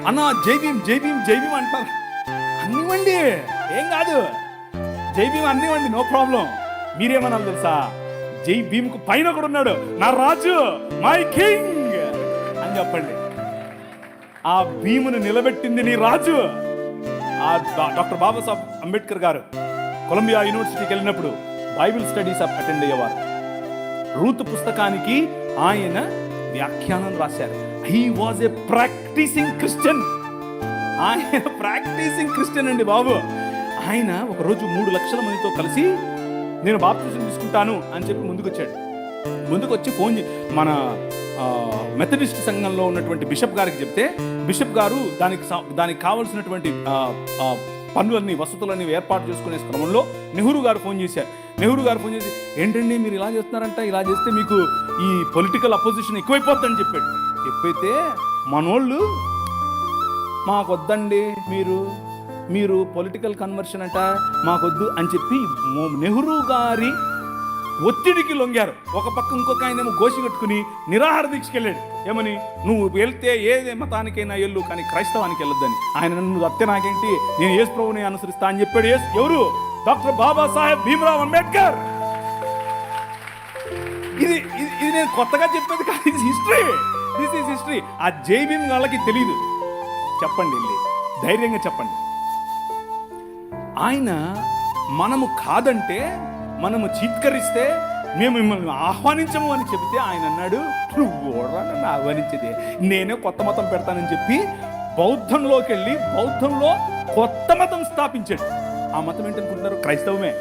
అన్న జై భీమ్ జై భీమ్ జై భీమ్ అంటారు. అన్నివ్వండి, ఏం కాదు, జై భీమ్ అన్నివ్వండి, నో ప్రాబ్లం. మీరేమన్నా తెలుసా, జై భీమ్కు పైన కూడా ఉన్నాడు నా రాజు, మై కింగ్ అని చెప్పండి. ఆ భీమును నిలబెట్టింది నీ రాజు. డాక్టర్ బాబాసాహెబ్ అంబేద్కర్ గారు కొలంబియా యూనివర్సిటీకి వెళ్ళినప్పుడు బైబిల్ స్టడీస్ అటెండ్ అయ్యేవారు. రూతు పుస్తకానికి ఆయన వ్యాఖ్యానం రాశారు. He was a practising Christian. ఆయన ప్రాక్టీసింగ్ క్రిస్టియన్ అండి బాబు. ఆయన ఒకరోజు 3 లక్షల మందితో కలిసి నేను బాప్తిజం తీసుకుంటాను అని చెప్పి ముందుకు వచ్చి ఫోన్ మన మెథడిస్ట్ సంఘంలో ఉన్నటువంటి బిషప్ గారికి చెప్తే, బిషప్ గారు దానికి కావలసినటువంటి పనులన్నీ వసతులన్నీ ఏర్పాటు చేసుకునే క్రమంలో నెహ్రూ గారు ఫోన్ చేశారు. నెహ్రూ గారు ఫోన్ చేసి, ఏంటండి మీరు ఇలా చేస్తున్నారంట, ఇలా చేస్తే మీకు ఈ పొలిటికల్ అపోజిషన్ ఎక్కువైపోద్దని చెప్పాడు. ఎప్పుడైతే మనోళ్ళు మాకొద్దండి, మీరు పొలిటికల్ కన్వర్షన్ అంట మాకొద్దు అని చెప్పి నెహ్రూ గారి ఒత్తిడికి లొంగారు. ఒక పక్క ఇంకొక ఆయనేమో గోసి కట్టుకుని నిరాహార దీక్షకి వెళ్ళాడు. ఏమని, నువ్వు వెళ్తే ఏ మతానికైనా వెళ్ళు కానీ క్రైస్తవానికి వెళ్ళొద్దని. ఆయన నన్ను అత్తే నాకేంటి, నేను యేసు ప్రభువుని అనుసరిస్తా అని చెప్పాడు. ఎవరు? డాక్టర్ బాబాసాహెబ్ భీమ్రావ్ అంబేద్కర్. ఇది నేను కొత్తగా చెప్పేది కాదు, ఇది హిస్టరీ. This is history. ఆ జై భీమ్ వాళ్ళకి తెలియదు. చెప్పండి, వెళ్ళి ధైర్యంగా చెప్పండి. ఆయన మనము కాదంటే, మనము చీత్కరిస్తే మేము మిమ్మల్ని ఆహ్వానించము అని చెబితే ఆయన అన్నాడు, నువ్వు నన్ను ఆహ్వానించేదే, నేనే కొత్త మతం పెడతానని చెప్పి బౌద్ధంలోకి వెళ్ళి బౌద్ధంలో కొత్త మతం స్థాపించాడు. ఆ మతం ఏంటనుకుంటున్నారు? క్రైస్తవమే.